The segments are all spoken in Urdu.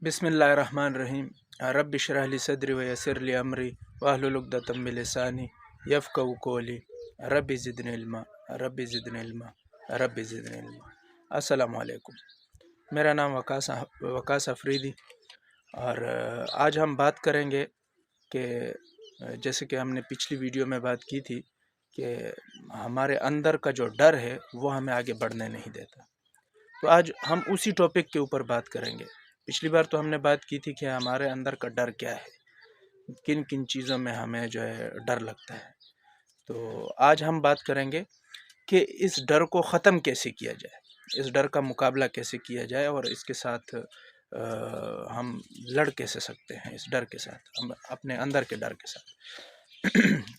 بسم اللہ الرحمن الرحیم۔ رب اشرح لی صدری ویسر لی امری واحلل عقدۃ من لسانی یفقهوا قولی رب زدنی علما رب زدنی علما رب زدنی علما۔ السلام علیکم، میرا نام وقاص افریدی، اور آج ہم بات کریں گے کہ جیسے کہ ہم نے پچھلی ویڈیو میں بات کی تھی کہ ہمارے اندر کا جو ڈر ہے وہ ہمیں آگے بڑھنے نہیں دیتا، تو آج ہم اسی ٹاپک کے اوپر بات کریں گے۔ پچھلی بار تو ہم نے بات کی تھی کہ ہمارے اندر کا ڈر کیا ہے، کن کن چیزوں میں ہمیں جو ہے ڈر لگتا ہے۔ تو آج ہم بات کریں گے کہ اس ڈر کو ختم کیسے کیا جائے، اس ڈر کا مقابلہ کیسے کیا جائے، اور اس کے ساتھ ہم لڑ کیسے سکتے ہیں اس ڈر کے ساتھ، ہم اپنے اندر کے ڈر کے ساتھ۔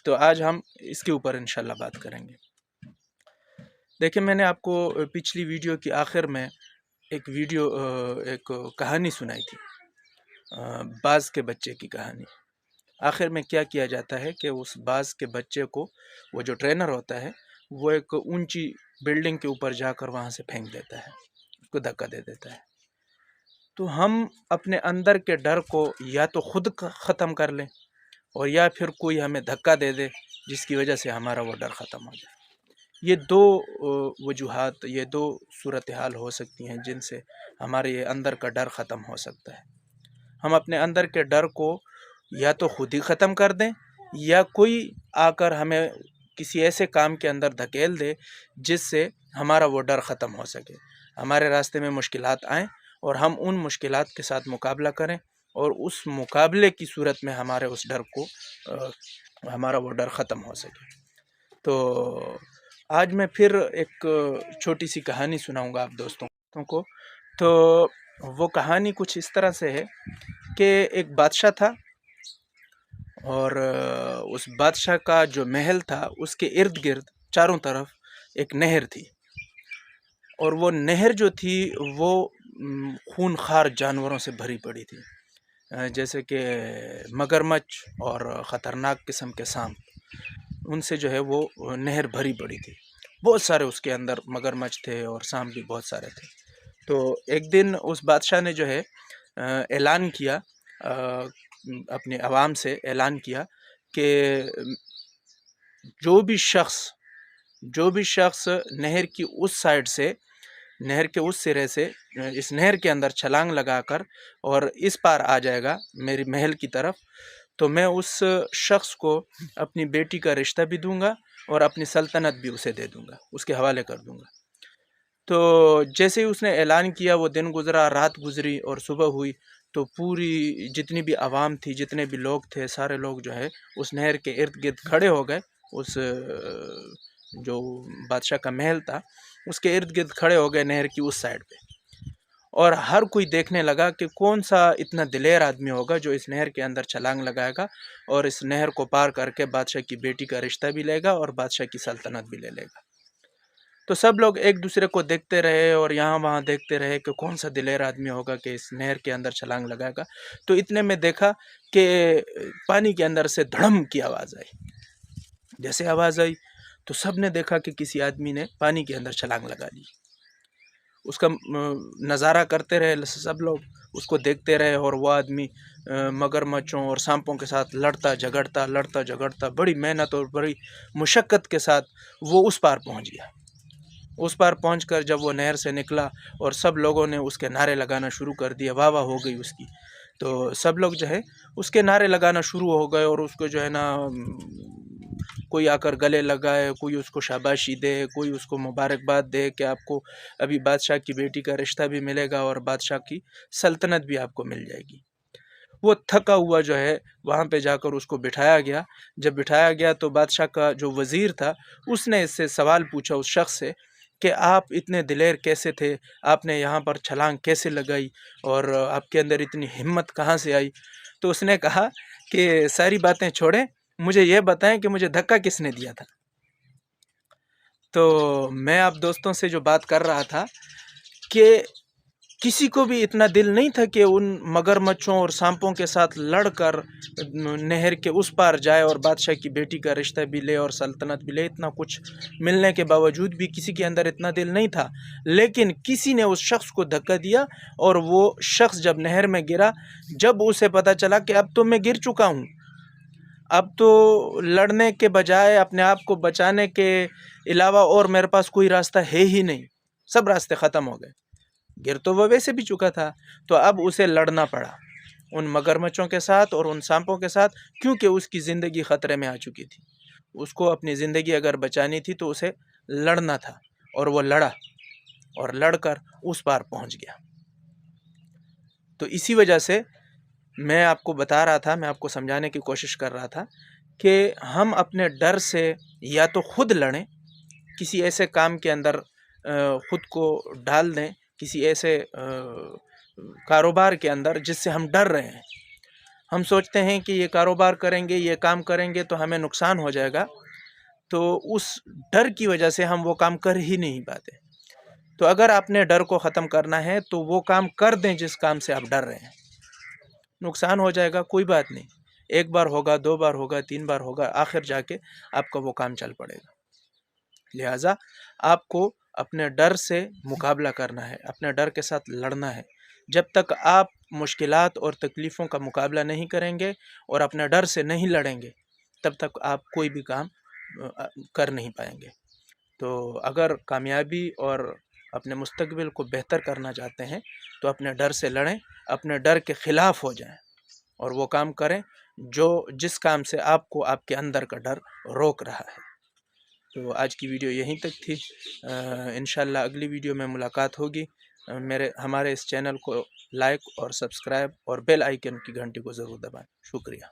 تو آج ہم اس کے اوپر انشاءاللہ بات کریں گے۔ دیکھیں، میں نے آپ کو پچھلی ویڈیو کی آخر میں ایک کہانی سنائی تھی، باز کے بچے کی کہانی۔ آخر میں کیا کیا جاتا ہے کہ اس باز کے بچے کو وہ جو ٹرینر ہوتا ہے وہ ایک اونچی بلڈنگ کے اوپر جا کر وہاں سے پھینک دیتا ہے، اس کو دھکا دے دیتا ہے۔ تو ہم اپنے اندر کے ڈر کو یا تو خود ختم کر لیں، اور یا پھر کوئی ہمیں دھکا دے دے جس کی وجہ سے ہمارا وہ ڈر ختم ہو جائے۔ یہ دو وجوہات، یہ دو صورتحال ہو سکتی ہیں جن سے ہمارے یہ اندر کا ڈر ختم ہو سکتا ہے۔ ہم اپنے اندر کے ڈر کو یا تو خود ہی ختم کر دیں، یا کوئی آ کر ہمیں کسی ایسے کام کے اندر دھکیل دے جس سے ہمارا وہ ڈر ختم ہو سکے، ہمارے راستے میں مشکلات آئیں اور ہم ان مشکلات کے ساتھ مقابلہ کریں، اور اس مقابلے کی صورت میں ہمارے اس ڈر کو ہمارا وہ ڈر ختم ہو سکے۔ تو آج میں پھر ایک چھوٹی سی کہانی سناؤں گا آپ دوستوں کو۔ تو وہ کہانی کچھ اس طرح سے ہے کہ ایک بادشاہ تھا، اور اس بادشاہ کا جو محل تھا اس کے ارد گرد چاروں طرف ایک نہر تھی، اور وہ نہر جو تھی وہ خون خوار جانوروں سے بھری پڑی تھی، جیسے کہ مگرمچھ اور خطرناک قسم کے سانپ، ان سے جو ہے وہ نہر بھری پڑی تھی۔ بہت سارے اس کے اندر مگرمچھ تھے اور سانپ بھی بہت سارے تھے۔ تو ایک دن اس بادشاہ نے جو ہے اعلان کیا، اپنے عوام سے اعلان کیا کہ جو بھی شخص نہر کی اس سائڈ سے، نہر کے اس سرے سے اس نہر کے اندر چھلانگ لگا کر اور اس پار آ جائے گا میری محل کی طرف، تو میں اس شخص کو اپنی بیٹی کا رشتہ بھی دوں گا اور اپنی سلطنت بھی اسے دے دوں گا، اس کے حوالے کر دوں گا۔ تو جیسے ہی اس نے اعلان کیا، وہ دن گزرا، رات گزری اور صبح ہوئی، تو پوری جتنی بھی عوام تھی، جتنے بھی لوگ تھے، سارے لوگ جو ہے اس نہر کے ارد گرد کھڑے ہو گئے۔ اس جو بادشاہ کا محل تھا اس کے ارد گرد کھڑے ہو گئے نہر کی اس سائڈ پہ، اور ہر کوئی دیکھنے لگا کہ کون سا اتنا دلیر آدمی ہوگا جو اس نہر کے اندر چھلانگ لگائے گا اور اس نہر کو پار کر کے بادشاہ کی بیٹی کا رشتہ بھی لے گا اور بادشاہ کی سلطنت بھی لے لے گا۔ تو سب لوگ ایک دوسرے کو دیکھتے رہے اور یہاں وہاں دیکھتے رہے کہ کون سا دلیر آدمی ہوگا کہ اس نہر کے اندر چھلانگ لگائے گا۔ تو اتنے میں دیکھا کہ پانی کے اندر سے دھڑم کی آواز آئی۔ جیسے آواز آئی تو سب نے دیکھا کہ کسی آدمی نے پانی کے اندر چھلانگ لگا لی۔ اس کا نظارہ کرتے رہے سب لوگ، اس کو دیکھتے رہے، اور وہ آدمی مگرمچھوں اور سانپوں کے ساتھ لڑتا جھگڑتا بڑی محنت اور بڑی مشقت کے ساتھ وہ اس پار پہنچ گیا۔ اس پار پہنچ کر جب وہ نہر سے نکلا اور سب لوگوں نے اس کے نعرے لگانا شروع کر دیے، واہ واہ ہو گئی اس کی، تو سب لوگ جو ہے اس کے نعرے لگانا شروع ہو گئے، اور اس کو جو ہے نا کوئی آ کر گلے لگائے، کوئی اس کو شاباشی دے، کوئی اس کو مبارکباد دے کہ آپ کو ابھی بادشاہ کی بیٹی کا رشتہ بھی ملے گا اور بادشاہ کی سلطنت بھی آپ کو مل جائے گی۔ وہ تھکا ہوا جو ہے وہاں پہ جا کر اس کو بٹھایا گیا۔ جب بٹھایا گیا تو بادشاہ کا جو وزیر تھا اس نے اس سے سوال پوچھا، اس شخص سے، کہ آپ اتنے دلیر کیسے تھے، آپ نے یہاں پر چھلانگ کیسے لگائی، اور آپ کے اندر اتنی ہمت کہاں سے آئی؟ تو اس نے کہا کہ ساری باتیں چھوڑیں، مجھے یہ بتائیں کہ مجھے دھکا کس نے دیا تھا۔ تو میں آپ دوستوں سے جو بات کر رہا تھا کہ کسی کو بھی اتنا دل نہیں تھا کہ ان مگرمچھوں اور سانپوں کے ساتھ لڑ کر نہر کے اس پار جائے اور بادشاہ کی بیٹی کا رشتہ بھی لے اور سلطنت بھی لے. اتنا کچھ ملنے کے باوجود بھی کسی کے اندر اتنا دل نہیں تھا. لیکن کسی نے اس شخص کو دھکا دیا اور وہ شخص جب نہر میں گرا، جب اسے پتہ چلا کہ اب تو میں گر چکا ہوں، اب تو لڑنے کے بجائے اپنے آپ کو بچانے کے علاوہ اور میرے پاس کوئی راستہ ہے ہی نہیں، سب راستے ختم ہو گئے. گر تو وہ ویسے بھی چکا تھا، تو اب اسے لڑنا پڑا ان مگرمچھوں کے ساتھ اور ان سانپوں کے ساتھ، کیونکہ اس کی زندگی خطرے میں آ چکی تھی. اس کو اپنی زندگی اگر بچانی تھی تو اسے لڑنا تھا، اور وہ لڑا اور لڑ کر اس پار پہنچ گیا. تو اسی وجہ سے میں آپ کو بتا رہا تھا، میں آپ کو سمجھانے کی کوشش کر رہا تھا کہ ہم اپنے ڈر سے یا تو خود لڑیں، کسی ایسے کام کے اندر خود کو ڈال دیں، کسی ایسے کاروبار کے اندر جس سے ہم ڈر رہے ہیں. ہم سوچتے ہیں کہ یہ کاروبار کریں گے، یہ کام کریں گے تو ہمیں نقصان ہو جائے گا، تو اس ڈر کی وجہ سے ہم وہ کام کر ہی نہیں پاتے. تو اگر آپ نے ڈر کو ختم کرنا ہے تو وہ کام کر دیں جس کام سے آپ ڈر رہے ہیں. نقصان ہو جائے گا، کوئی بات نہیں، ایک بار ہوگا، 2 بار ہوگا، 3 بار ہوگا، آخر جا کے آپ کا وہ کام چل پڑے گا. لہٰذا آپ کو اپنے ڈر سے مقابلہ کرنا ہے، اپنے ڈر کے ساتھ لڑنا ہے. جب تک آپ مشکلات اور تکلیفوں کا مقابلہ نہیں کریں گے اور اپنے ڈر سے نہیں لڑیں گے، تب تک آپ کوئی بھی کام کر نہیں پائیں گے. تو اگر کامیابی اور اپنے مستقبل کو بہتر کرنا چاہتے ہیں تو اپنے ڈر سے لڑیں، اپنے ڈر کے خلاف ہو جائیں اور وہ کام کریں جس کام سے آپ کو آپ کے اندر کا ڈر روک رہا ہے. تو آج کی ویڈیو یہیں تک تھی. انشاءاللہ اگلی ویڈیو میں ملاقات ہوگی. ہمارے اس چینل کو لائک اور سبسکرائب اور بیل آئیکن کی گھنٹی کو ضرور دبائیں. شکریہ.